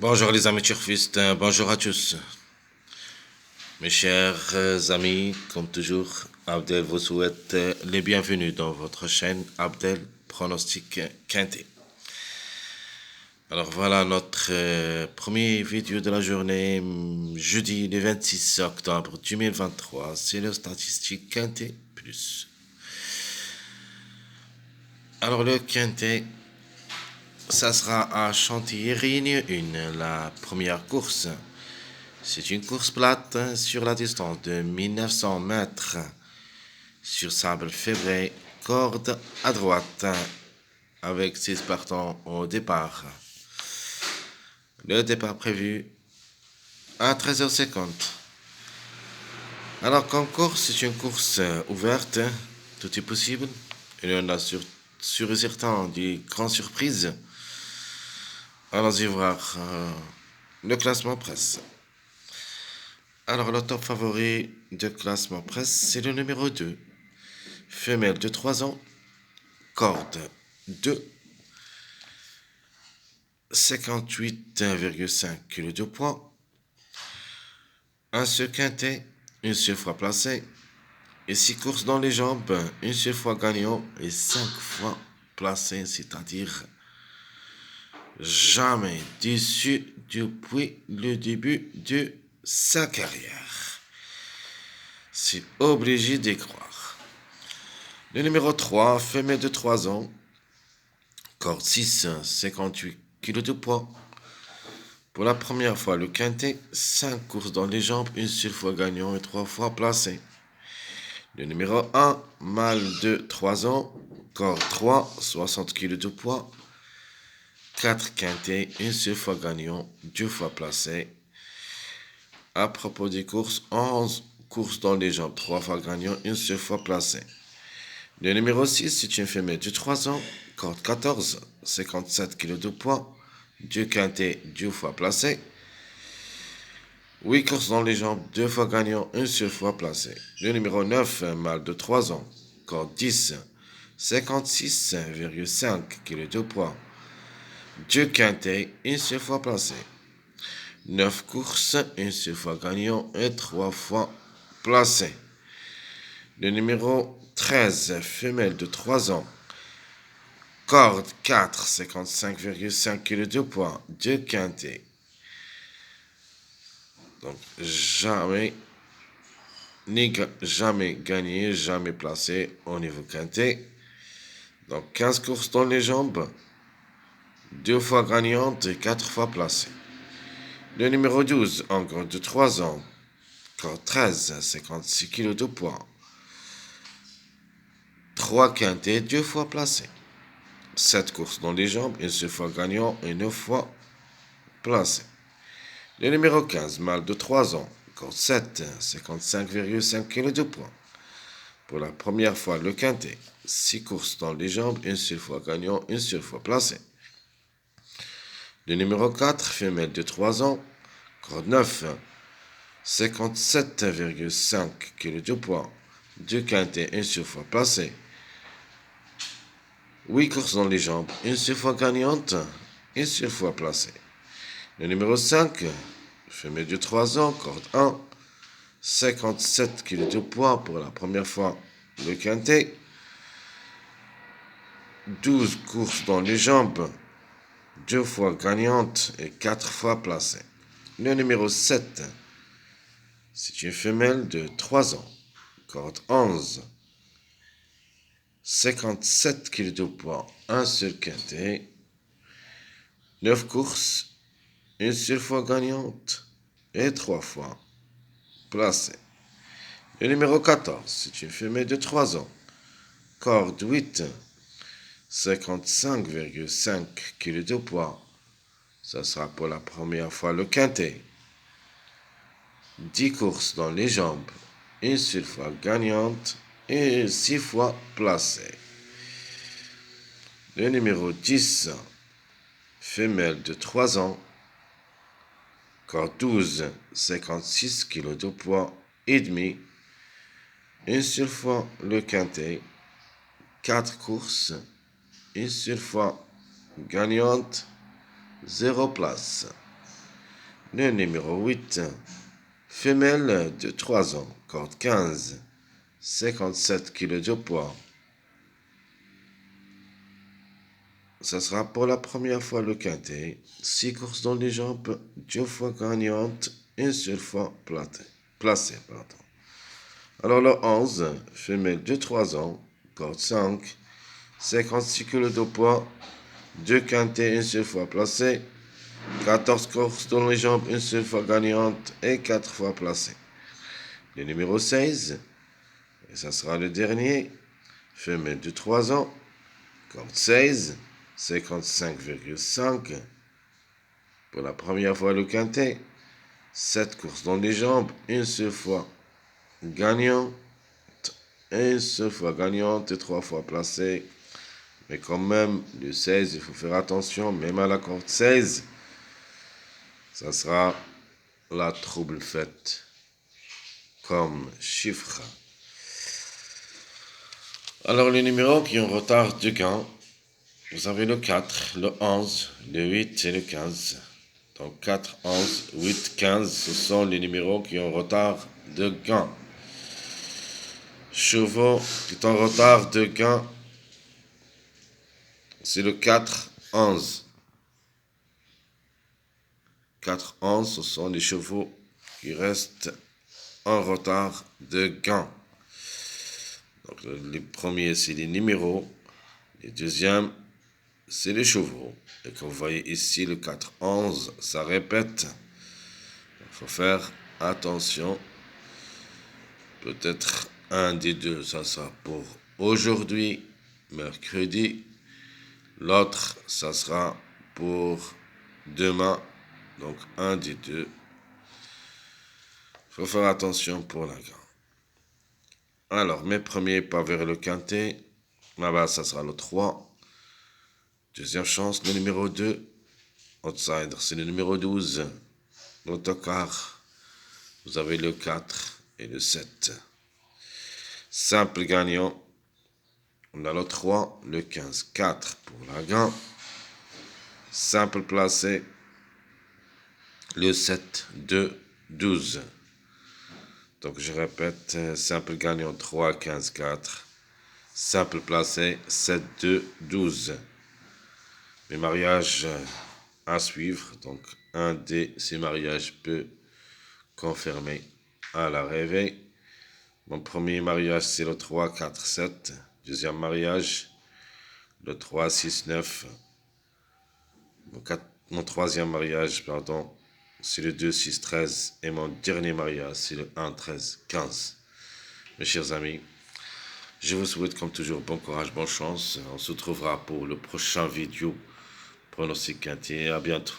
Bonjour les amis turfistes, bonjour à tous. Mes chers amis, comme toujours, Abdel vous souhaite les bienvenus dans votre chaîne Abdel Pronostic Quintet. Alors voilà notre premier vidéo de la journée, jeudi le 26 octobre 2023, c'est le statistique Quintet Plus. Alors le Quintet, ça sera à Chantilly-Réunion 1, la première course. C'est une course plate sur la distance de 1900 mètres sur sable févré, corde à droite, avec 6 partants au départ. Le départ prévu à 13h50. Alors, comme course, c'est une course ouverte, tout est possible. Il y en a sur et certain des grandes surprises. Allons-y voir le classement presse. Alors, le top favori de classement presse, c'est le numéro 2. Femelle de 3 ans, corde 2, 58,5 kg de poids, un seul quintet, une seule fois placé, et 6 courses dans les jambes, une seule fois gagnant et 5 fois placé, c'est-à-dire jamais déçu depuis le début de sa carrière. C'est obligé d'y croire. Le numéro 3, femelle de 3 ans, corde 6, 58 kg de poids. Pour la première fois, le quintet, 5 courses dans les jambes, une seule fois gagnant et 3 fois placé. Le numéro 1, mâle de 3 ans, corde 3, 60 kg de poids. 4 quintets, une seule fois gagnant, 2 fois placé. À propos des courses, 11 courses dans les jambes, 3 fois gagnant, une seule fois placé. Le numéro 6, c'est une femelle de 3 ans, corde 14, 57 kg de poids. 2 quintets, 2 fois placé. 8 courses dans les jambes, 2 fois gagnant, une seule fois placé. Le numéro 9, un mâle de 3 ans, corde 10, 56,5 kg de poids. 2 quintets, une seule fois placé. 9 courses, une seule fois gagnant et 3 fois placé. Le numéro 13, femelle de 3 ans, corde 4, 55,5 kg de poids. 2 quintets. Donc jamais gagné, jamais placé au niveau quintet. Donc 15 courses dans les jambes, 2 fois gagnante et 4 fois placée. Le numéro 12, encore de 3 ans, corde 13, 56 kg de poids. 3 quintets, 2 fois placé. 7 courses dans les jambes, une seule fois gagnant et 9 fois placé. Le numéro 15, mâle de 3 ans, corde 7, 55,5 kg de poids. Pour la première fois, le quintet. 6 courses dans les jambes, une seule fois gagnant, une seule fois placé. Le numéro 4, femelle de 3 ans, corde 9, 57,5 kg de poids. 2 quintets, une seule fois placé. 8 courses dans les jambes, une seule fois gagnante, une seule fois placée. Le numéro 5, femelle de 3 ans, corde 1, 57 kg de poids pour la première fois, le quintet. 12 courses dans les jambes, 2 fois gagnante et 4 fois placée. Le numéro 7, c'est une femelle de 3 ans, corde 11, 57 kg de poids, un seul quintet. 9 courses, une seule fois gagnante et 3 fois placée. Le numéro 14, c'est une femelle de 3 ans, corde 8, 55,5 kg de poids. Ça sera pour la première fois le quintet. 10 courses dans les jambes, une seule fois gagnante et 6 fois placée. Le numéro 10, femelle de 3 ans, corde 12, 56 kg de poids et demi. Une seule fois le quintet. 4 courses, une seule fois gagnante, 0 place. Le numéro 8, femelle de 3 ans, corde 15, 57 kg de poids. Ça sera pour la première fois le quintet. 6 courses dans les jambes, 2 fois gagnante, une seule fois placée. Alors le 11, femelle de 3 ans, corde 5, 56 kg de poids, 2 quintets, une seule fois placée, 14 courses dans les jambes, une seule fois gagnante et 4 fois placée. Le numéro 16, et ça sera le dernier, femelle de 3 ans, corde 16, 55,5 pour la première fois le quintet, 7 courses dans les jambes, une seule fois gagnante, une seule fois gagnante et 3 fois placée. Mais quand même, le 16, il faut faire attention, même à la corde 16, ça sera la trouble faite comme chiffre. Alors les numéros qui ont retard de gain, vous avez le 4, le 11, le 8 et le 15. Donc 4, 11, 8, 15, ce sont les numéros qui ont retard de gain. Chevaux qui sont en retard de gain, c'est le 4, 11. 4, 11, ce sont les chevaux qui restent en retard de gain. Donc les premiers, c'est les numéros. Les deuxièmes, c'est les chevaux. Et comme vous voyez ici, le 4, 11, ça répète. Il faut faire attention. Peut-être un des deux, ça sera pour aujourd'hui, mercredi. L'autre, ça sera pour demain. Donc un des deux. Il faut faire attention pour la gain. Alors, mes premiers pas vers le quintet. Là-bas, ça sera le 3. Deuxième chance, le numéro 2. Outsider, c'est le numéro 12. L'autocar, vous avez le 4 et le 7. Simple gagnant, on a le 3, le 15, 4 pour la gain. Simple placé, le 7, 2, 12. Donc je répète, simple gagnant 3, 15, 4. Simple placé, 7, 2, 12. Les mariages à suivre, donc un de ces mariages peut confirmer à la réveil. Mon premier mariage, c'est le 3, 4, 7. Deuxième mariage, le 3, 6, 9. Mon troisième mariage, c'est le 2, 6, 13. Et mon dernier mariage, c'est le 1, 13, 15. Mes chers amis, je vous souhaite comme toujours bon courage, bonne chance. On se retrouvera pour le prochain vidéo pronostic quintet. À bientôt.